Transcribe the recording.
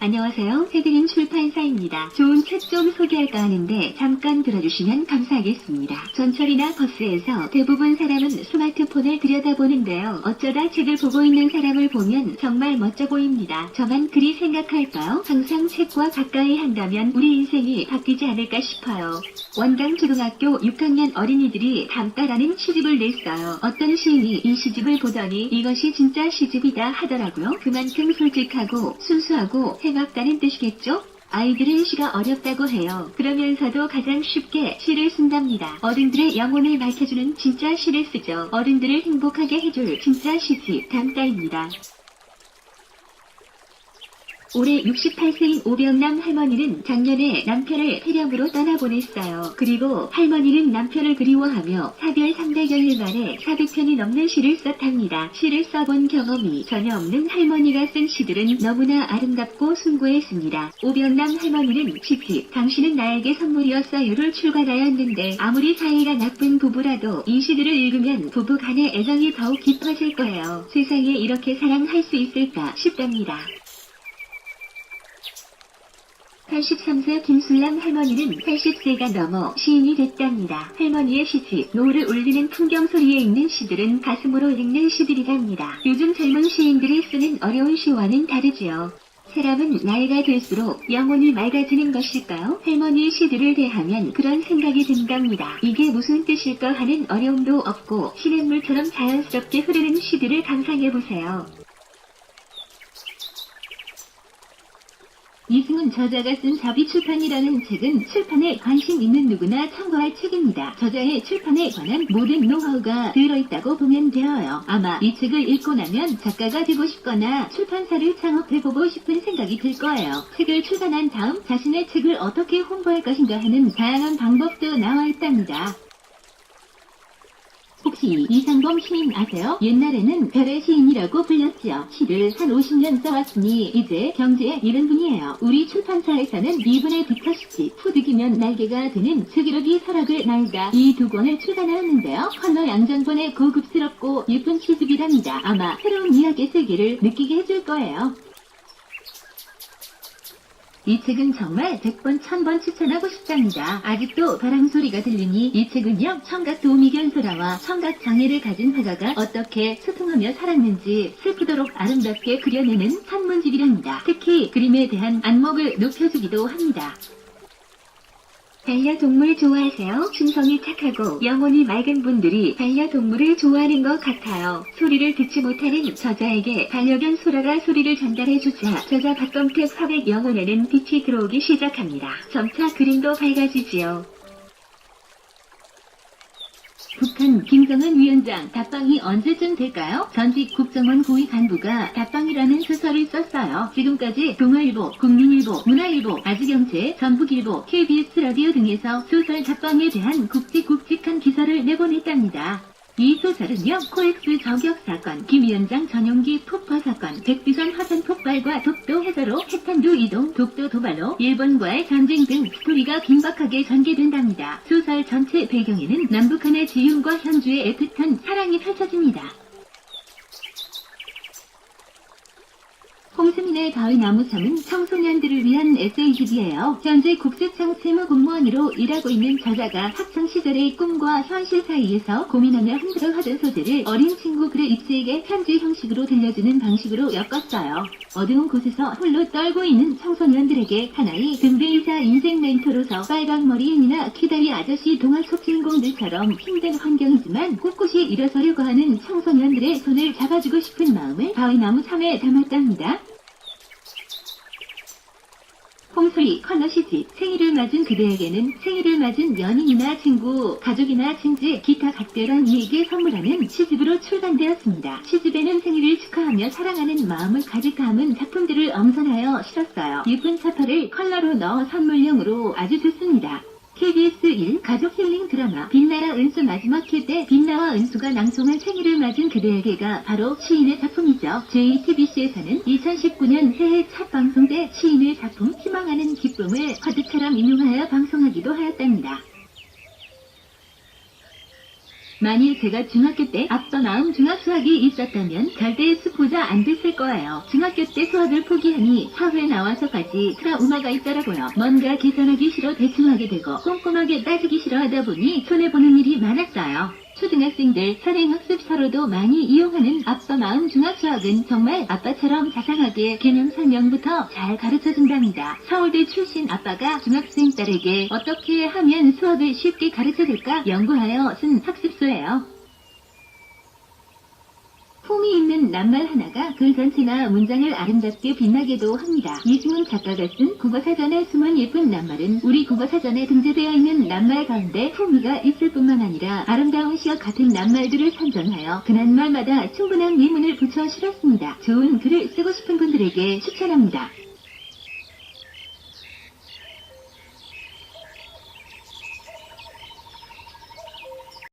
안녕하세요. 해드림 출판사입니다. 좋은 책 좀 소개할까 하는데 잠깐 들어주시면 감사하겠습니다. 전철이나 버스에서 대부분 사람은 스마트폰을 들여다보는데요. 어쩌다 책을 보고 있는 사람을 보면 정말 멋져 보입니다. 저만 그리 생각할까요? 항상 책과 가까이 한다면 우리 인생이 바뀌지 않을까 싶어요. 원강 초등학교 6학년 어린이들이 담따라는 시집을 냈어요. 어떤 시인이 이 시집을 보더니 이것이 진짜 시집이다 하더라고요. 그만큼 솔직하고 순수하고 해맑다는 뜻이겠죠? 아이들은 시가 어렵다고 해요. 그러면서도 가장 쉽게 시를 쓴답니다. 어른들의 영혼을 밝혀주는 진짜 시를 쓰죠. 어른들을 행복하게 해줄 진짜 시집 담따입니다. 올해 68세인 오병남 할머니는 작년에 남편을 폐렴으로 떠나보냈어요. 그리고 할머니는 남편을 그리워하며 사별 300여일 만에 400편이 넘는 시를 썼답니다. 시를 써본 경험이 전혀 없는 할머니가 쓴 시들은 너무나 아름답고 숭고했습니다. 오병남 할머니는 시집 당신은 나에게 선물이었어요를 출간하였는데 아무리 사이가 나쁜 부부라도 이 시들을 읽으면 부부 간의 애정이 더욱 깊어질 거예요. 세상에 이렇게 사랑할 수 있을까 싶답니다. 83세 김술남 할머니는 80세가 넘어 시인이 됐답니다. 할머니의 시집 노를 울리는 풍경 소리에 있는 시들은 가슴으로 읽는 시들이랍니다. 요즘 젊은 시인들이 쓰는 어려운 시와는 다르지요. 사람은 나이가 들수록 영혼이 맑아지는 것일까요? 할머니의 시들을 대하면 그런 생각이 든답니다. 이게 무슨 뜻일까 하는 어려움도 없고 시냇물처럼 자연스럽게 흐르는 시들을 감상해보세요. 이승훈 저자가 쓴 자비출판이라는 책은 출판에 관심 있는 누구나 참고할 책입니다. 저자의 출판에 관한 모든 노하우가 들어있다고 보면 되어요. 아마 이 책을 읽고 나면 작가가 되고 싶거나 출판사를 창업해보고 싶은 생각이 들 거예요. 책을 출간한 다음 자신의 책을 어떻게 홍보할 것인가 하는 다양한 방법도 나와 있답니다. 혹시 이상범 시인 아세요? 옛날에는 별의 시인이라고 불렸지요. 시를 한 50년 써왔으니 이제 경제에 이른 분이에요. 우리 출판사에서는 이분의 뒷터시집 푸득이면 날개가 되는 슬기로기 설악을 날다 이 두 권을 출간하였는데요. 컬러 양전본의 고급스럽고 예쁜 시집이랍니다. 아마 새로운 이야기의 세계를 느끼게 해줄 거예요. 이 책은 정말 100번 1000번 추천하고 싶답니다. 아직도 바람소리가 들리니 이 책은요, 청각 도미견소라와 청각 장애를 가진 화가가 어떻게 소통하며 살았는지 슬프도록 아름답게 그려내는 산문집이랍니다. 특히 그림에 대한 안목을 높여주기도 합니다. 반려동물 좋아하세요? 심성이 착하고 영혼이 맑은 분들이 반려동물을 좋아하는 것 같아요. 소리를 듣지 못하는 저자에게 반려견 소라가 소리를 전달해주자 저자 박검택 화백 영혼에는 빛이 들어오기 시작합니다. 점차 그림도 밝아지지요. 북한 김정은 위원장 답방이 언제쯤 될까요? 전직 국정원 고위 간부가 답방이라는 소설을 썼어요. 지금까지 동아일보, 국민일보, 문화일보, 아주경제, 전북일보, KBS 라디오 등에서 소설 답방에 대한 굵직굵직한 기사를 내보냈답니다. 이 소설은요, 코엑스 저격사건, 김 위원장 전용기 폭파 사건, 백두산 화산 폭발과 독도 해저로 핵탄두 이동, 독도 도발로 일본과의 전쟁 등 스토리가 긴박하게 전개된답니다. 소설 전체 배경에는 남북한의 지윤과 현주의 애틋한 사랑이 펼쳐집니다. 홍수민의 가을나무섬은 청소년들을 위한 에세이집이에요. 현재 국세청 세무공무원으로 일하고 있는 저자가 학창시절의 꿈과 현실 사이에서 고민하며 힘들어하던 소재를 어린 친구 글의 입시에게 편지 형식으로 들려주는 방식으로 엮었어요. 어두운 곳에서 홀로 떨고 있는 청소년들에게 하나의 등대이자 인생 멘토로서 빨강머리인이나 키다리 아저씨 동화 속 주인공들처럼 힘든 환경이지만 꿋꿋이 일어서려고 하는 청소년들의 손을 잡아주고 싶은 마음을 가을나무 섬에 담았답니다. 홍소희 컬러 시집 생일을 맞은 그대에게는 생일을 맞은 연인이나 친구, 가족이나 친지, 기타 각별한 이에게 선물하는 시집으로 출간되었습니다. 시집에는 생일을 축하하며 사랑하는 마음을 가득 담은 작품들을 엄선하여 실었어요. 예쁜 차파를 컬러로 넣어 선물용으로 아주 좋습니다. KBS 1 가족 힐링 드라마 빛나라 은수 마지막 회 때 빛나와 은수가 낭송한 생일을 맞은 그대에게가 바로 시인의 작품이죠. JTBC에서는 2019년 새해 첫 방송 때 시인의 작품 희망하는 기쁨을 화두처럼 인용하여 방송하기도 하였답니다. 만일 제가 중학교 때 앞서 마음 중학 수학이 있었다면 절대 수포자 안 됐을 거예요. 중학교 때 수학을 포기하니 사회 나와서까지 트라우마가 있더라고요. 뭔가 계산하기 싫어 대충 하게 되고 꼼꼼하게 따지기 싫어 하다 보니 손해보는 일이 많았어요. 초등학생들 선행학습 서로도 많이 이용하는 앞서 마음 중학 수학은 정말 아빠처럼 자상하게 개념 설명부터 잘 가르쳐준답니다. 서울대 출신 아빠가 중학생 딸에게 어떻게 하면 수학을 쉽게 가르쳐줄까 연구하여 쓴 학습서예요. 품이 있는 낱말 하나가 글 전체나 문장을 아름답게 빛나게도 합니다. 이승훈 작가가 쓴 국어사전에 숨은 예쁜 낱말은 우리 국어사전에 등재되어 있는 낱말 가운데 품위가 있을 뿐만 아니라 아름다운 시역 같은 낱말들을 선정하여 그 낱말마다 충분한 예문을 붙여 실었습니다. 좋은 글을 쓰고 싶은 분들에게 추천합니다.